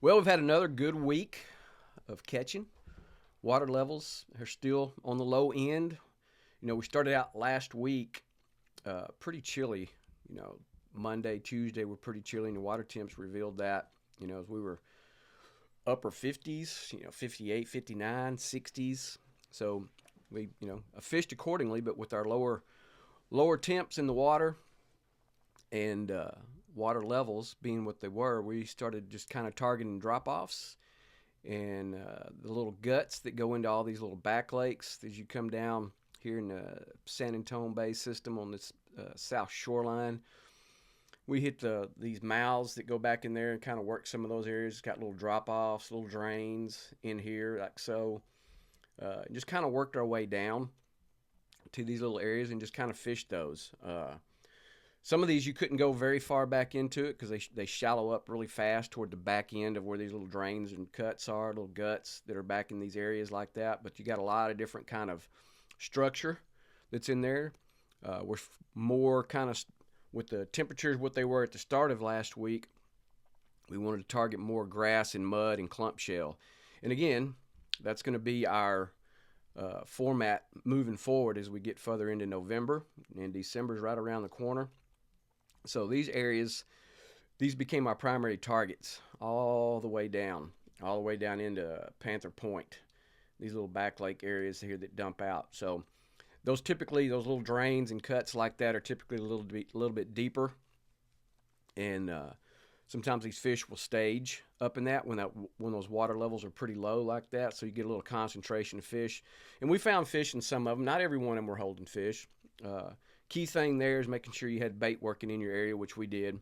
Well, we've had another good week of catching. Water levels are still on the low end. We started out last week pretty chilly. You know, Monday, Tuesday were pretty chilly, and the water temps revealed that. As we were upper 50s, 58, 59, 60s. So we, fished accordingly, but with our lower temps in the water and water levels being what they were, we started just kind of targeting drop offs and the little guts that go into all these little back lakes as you come down here in the San Antonio Bay system on this south shoreline. We hit these mouths that go back in there and kind of work some of those areas. It's got little drop offs, little drains in here, like so. Just kind of worked our way down to these little areas and just kind of fished those. Some of these you couldn't go very far back into it because they shallow up really fast toward the back end of where these little drains and cuts are, little guts that are back in these areas like that. But you got a lot of different kind of structure that's in there. We're more kind of with the temperatures what they were at the start of last week. We wanted to target more grass and mud and clump shell. And again, that's going to be our format moving forward as we get further into November, and December's right around the corner. So these areas, these became our primary targets all the way down into Panther Point, these little back lake areas here that dump out. So those little drains and cuts like that are typically a little bit deeper, and sometimes these fish will stage up in that when those water levels are pretty low like that. So you get a little concentration of fish, and we found fish in some of them. Not every one of them were holding fish. Key thing there is making sure you had bait working in your area, which we did.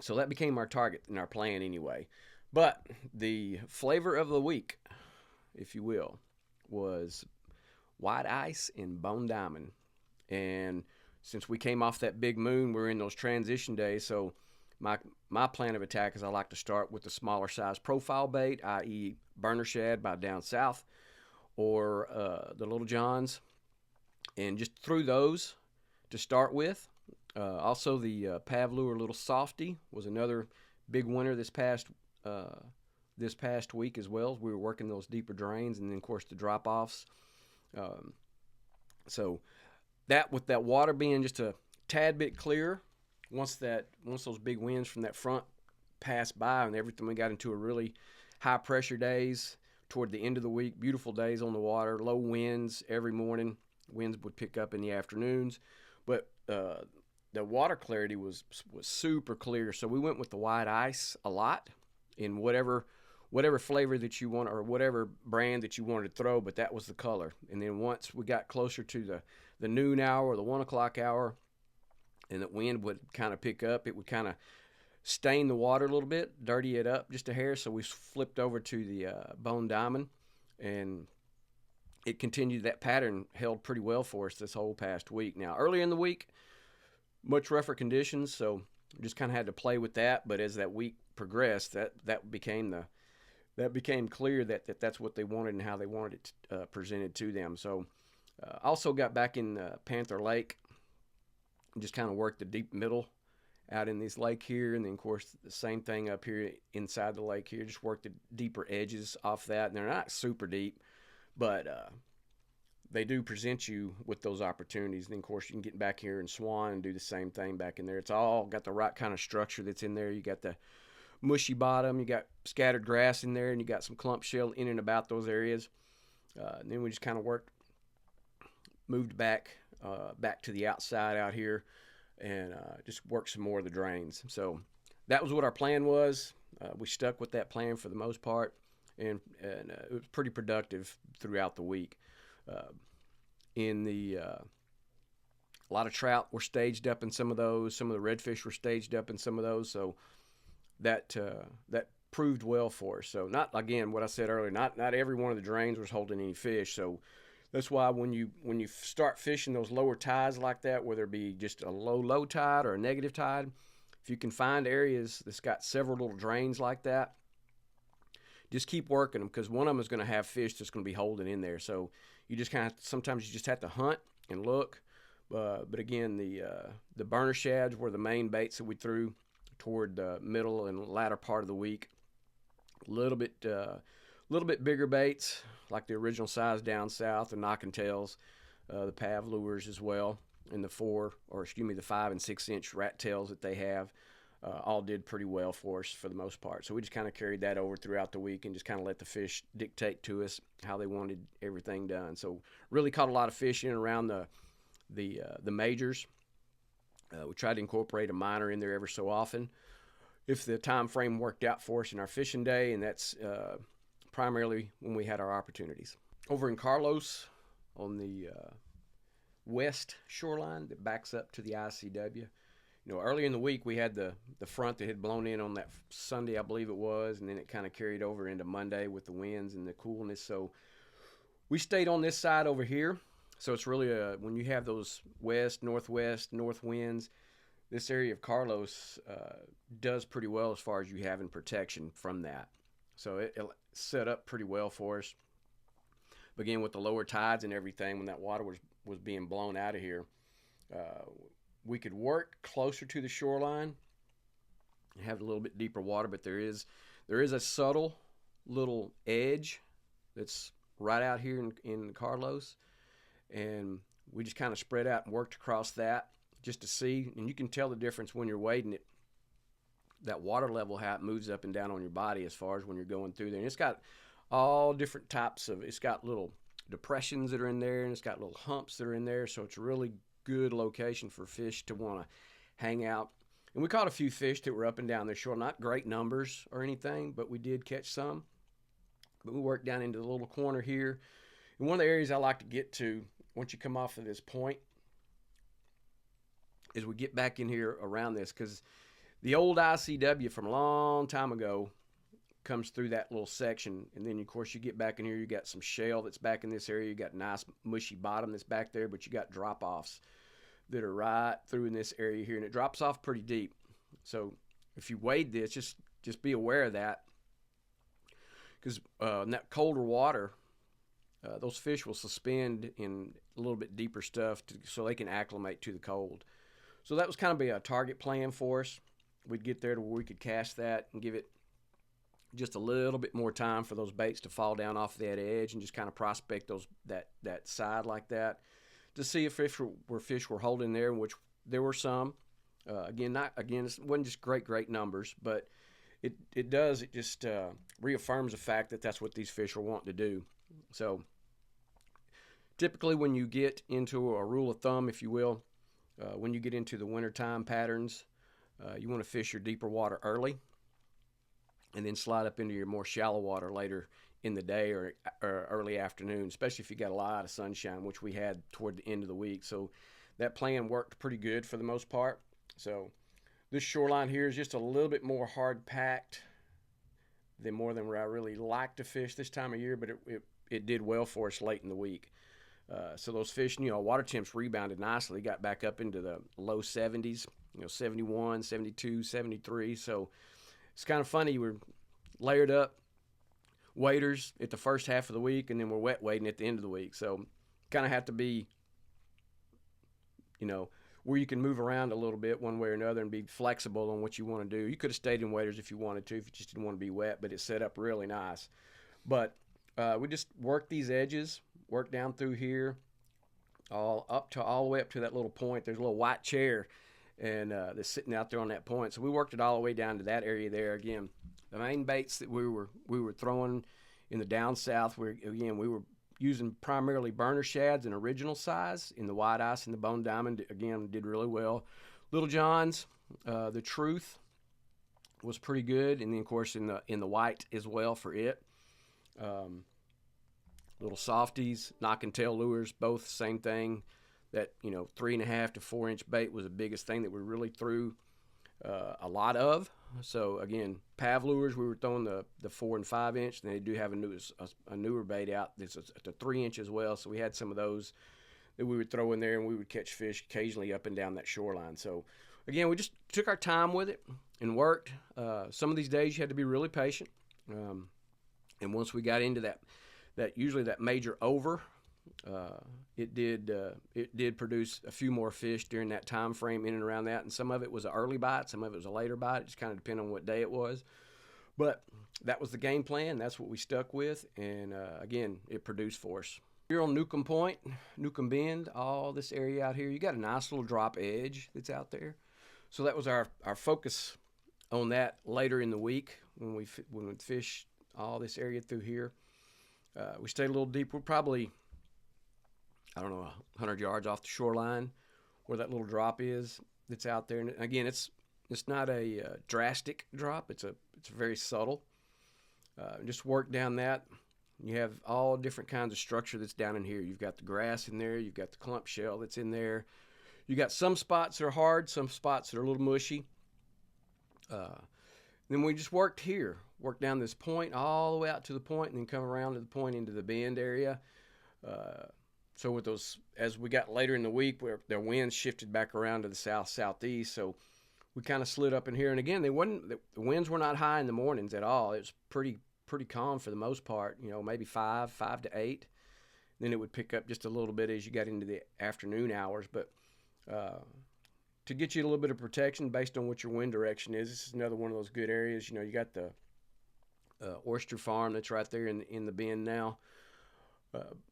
So that became our target and our plan anyway. But the flavor of the week, if you will, was white ice and bone diamond. And since we came off that big moon, we're in those transition days. So my plan of attack is I like to start with the smaller size profile bait, i.e. burner shad by down south, or the Little Johns, and just threw those to start with. Also, the Pavlure Little Softy was another big winner this past week as well. We were working those deeper drains, and then of course the drop offs. So that with that water being just a tad bit clearer, once those big winds from that front passed by and everything, we got into a really high pressure days toward the end of the week. Beautiful days on the water, low winds every morning. Winds would pick up in the afternoons, but the water clarity was super clear. So we went with the white ice a lot in whatever flavor that you want or whatever brand that you wanted to throw, but that was the color. And then once we got closer to the noon hour or the 1 o'clock hour, and the wind would kind of pick up, it would kind of stain the water a little bit, dirty it up just a hair. So we flipped over to the bone diamond, and it continued. That pattern held pretty well for us this whole past week. Now, early in the week, much rougher conditions, so we just kind of had to play with that. But as that week progressed, that became clear that that's what they wanted and how they wanted it presented to them. So also got back in Panther Lake and just kind of worked the deep middle out in this lake here, and then of course the same thing up here inside the lake here. Just worked the deeper edges off that, and they're not super deep, but they do present you with those opportunities. And then of course you can get back here in Swan and do the same thing back in there. It's all got the right kind of structure that's in there. You got the mushy bottom, you got scattered grass in there, and you got some clump shell in and about those areas. And then we just kind of moved back to the outside out here, and just worked some more of the drains. So that was what our plan was. We stuck with that plan for the most part, and it was pretty productive throughout the week. A lot of trout were staged up in some of those. Some of the redfish were staged up in some of those. So that proved well for us. So not, again, what I said earlier, not every one of the drains was holding any fish. So that's why when you start fishing those lower tides like that, whether it be just a low tide or a negative tide, if you can find areas that's got several little drains like that, just keep working them, because one of them is going to have fish that's going to be holding in there. So you just sometimes you just have to hunt and look. But again, the burner shads were the main baits that we threw toward the middle and latter part of the week. A little bit bigger baits, like the original size down south, the knocking tails, the pav lures as well, and the 5 and 6 inch rat tails that they have. All did pretty well for us for the most part. So we just kind of carried that over throughout the week and just kind of let the fish dictate to us how they wanted everything done. So really caught a lot of fish in and around the majors. We tried to incorporate a minor in there every so often if the time frame worked out for us in our fishing day, and that's primarily when we had our opportunities. Over in Carlos on the west shoreline that backs up to the ICW, earlier in the week we had the front that had blown in on that Sunday, I believe it was, and then it kind of carried over into Monday with the winds and the coolness. So we stayed on this side over here. So it's really when you have those west, northwest, north winds, this area of Carlos does pretty well as far as you having protection from that. So it set up pretty well for us. Again, with the lower tides and everything, when that water was being blown out of here, we could work closer to the shoreline and have a little bit deeper water, but there is a subtle little edge that's right out here in Carlos, and we just kind of spread out and worked across that just to see, and you can tell the difference when you're wading it, that water level, how it moves up and down on your body as far as when you're going through there. And it's got all different types it's got little depressions that are in there, and it's got little humps that are in there, so it's a really good location for fish to want to hang out. And we caught a few fish that were up and down the shore, not great numbers or anything, but we did catch some. But we worked down into the little corner here. And one of the areas I like to get to once you come off of this point is we get back in here around this, because the old ICW from a long time ago comes through that little section, and then of course you get back in here, you got some shale that's back in this area, you got nice mushy bottom that's back there, but you got drop-offs that are right through in this area here, and it drops off pretty deep. So if you wade this, just be aware of that, because in that colder water, those fish will suspend in a little bit deeper stuff so they can acclimate to the cold. So that was kind of a target plan for us. We'd get there to where we could cast that and give it just a little bit more time for those baits to fall down off that edge, and just kind of prospect that side like that to see if fish were holding there, which there were some. It wasn't just great numbers, but it just reaffirms the fact that that's what these fish are wanting to do. So typically when you get into a rule of thumb, if you will, when you get into the wintertime patterns, you want to fish your deeper water early and then slide up into your more shallow water later in the day or early afternoon, especially if you got a lot of sunshine, which we had toward the end of the week. So that plan worked pretty good for the most part. So this shoreline here is just a little bit more hard-packed than where I really like to fish this time of year, but it did well for us late in the week. So those fish, water temps rebounded nicely, got back up into the low 70s, 71, 72, 73. So it's kind of funny. We're layered up waders at the first half of the week, and then we're wet wading at the end of the week. So kind of have to be, where you can move around a little bit one way or another and be flexible on what you want to do. You could have stayed in waders if you wanted to, if you just didn't want to be wet, but it's set up really nice. But we just worked these edges, worked down through here, all the way up to that little point. There's a little white chair, and that's sitting out there on that point. So we worked it all the way down to that area there. Again, the main baits that we were throwing in the down south, we were using primarily burner shads in original size in the white ice and the bone diamond. Again, did really well. Little John's, the Truth was pretty good, and then of course in the white as well for it. Little softies, knock and tail lures, both same thing. That 3.5 to 4 inch bait was the biggest thing that we really threw a lot of. So again, pav lures, we were throwing the 4 and 5 inch. And they do have a newer bait out that's at the 3 inch as well. So we had some of those that we would throw in there, and we would catch fish occasionally up and down that shoreline. So again, we just took our time with it and worked. Some of these days you had to be really patient. And once we got into that usually that major over, it did produce a few more fish during that time frame in and around that, and some of it was an early bite, some of it was a later bite. It just kind of depended on what day it was. But that was the game plan. That's what we stuck with, and again, it produced for us. Here on Newcomb Point, Newcomb Bend, all this area out here, you got a nice little drop edge that's out there. So that was our focus on that later in the week when we fished all this area through here. We stayed a little deep. We're probably, I don't know, 100 yards off the shoreline where that little drop is that's out there. And again, it's not a drastic drop. It's very subtle. Just work down that. You have all different kinds of structure that's down in here. You've got the grass in there. You've got the clump shell that's in there. You got some spots that are hard, some spots that are a little mushy. Then we just worked down this point all the way out to the point, and then come around to the point into the bend area. So with those, as we got later in the week, where their winds shifted back around to the southeast, so we kind of slid up in here. And again, the winds were not high in the mornings at all. It was pretty calm for the most part. Maybe 5 to 8. Then it would pick up just a little bit as you got into the afternoon hours. But to get you a little bit of protection based on what your wind direction is, this is another one of those good areas. You got the oyster farm that's right there in the bend now.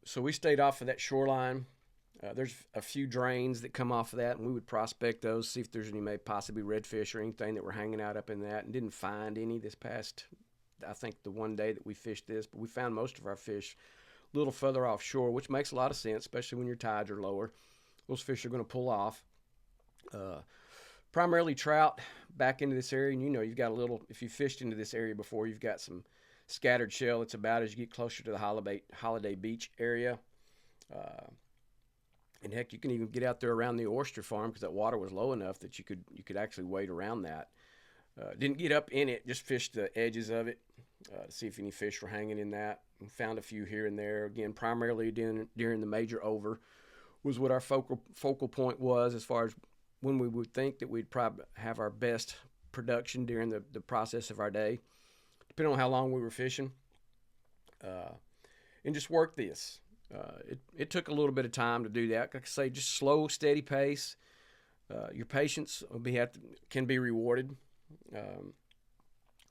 So we stayed off of that shoreline. There's a few drains that come off of that, and we would prospect those, see if there's any maybe possibly redfish or anything that were hanging out up in that, and didn't find any this past, I think, the one day that we fished this. But we found most of our fish a little further offshore, which makes a lot of sense, especially when your tides are lower. Those fish are going to pull off. Primarily trout back into this area, and you've got a little, if you fished into this area before, you've got some scattered shell. It's about as you get closer to the Holiday Beach area. And heck, you can even get out there around the oyster farm because that water was low enough that you could actually wade around that. Didn't get up in it, just fished the edges of it to see if any fish were hanging in that. And found a few here and there. Again, primarily during the major over was what our focal point was, as far as when we would think that we'd probably have our best production during the process of our day, depending on how long we were fishing. And just work this. It took a little bit of time to do that. Like I say, just slow, steady pace. Your patience can be rewarded.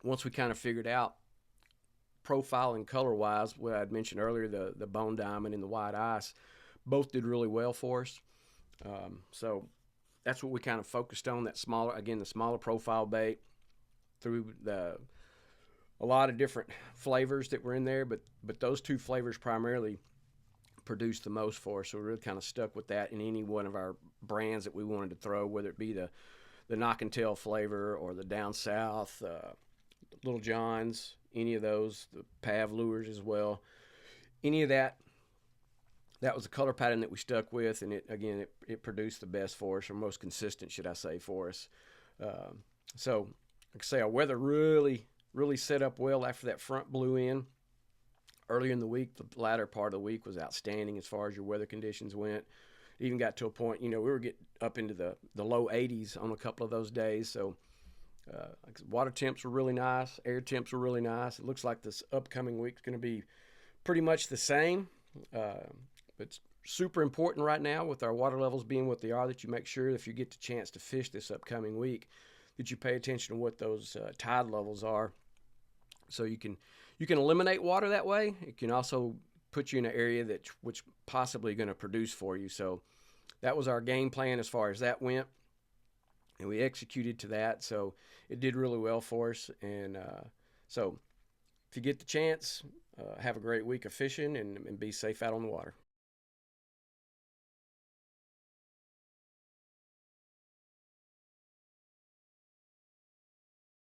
Once we kind of figured out profile and color-wise, what I'd mentioned earlier, the bone diamond and the white ice, both did really well for us. So that's what we kind of focused on, the smaller profile bait, through a lot of different flavors that were in there, but those two flavors primarily produced the most for us. So we really kind of stuck with that in any one of our brands that we wanted to throw, whether it be the knock and tail flavor or the down south, Little John's, any of those, the Pav lures as well. Any of that was the color pattern that we stuck with, and it produced the best for us, or most consistent, should I say, for us. So like I say, our weather really set up well after that front blew in. Earlier in the week, the latter part of the week was outstanding as far as your weather conditions went. It even got to a point, we were getting up into the low 80s on a couple of ththose days. So water temps were really nice. Air temps were really nice. It looks like this upcoming week is going to be pretty much the same. It's super important right now with our water levels being what they are, that you make sure if you get the chance to fish this upcoming week, that you pay attention to what those tide levels are. So you can eliminate water that way. It can also put you in an area which possibly going to produce for you. So that was our game plan as far as that went, and we executed to that. So it did really well for us. And so if you get the chance, have a great week of fishing and be safe out on the water.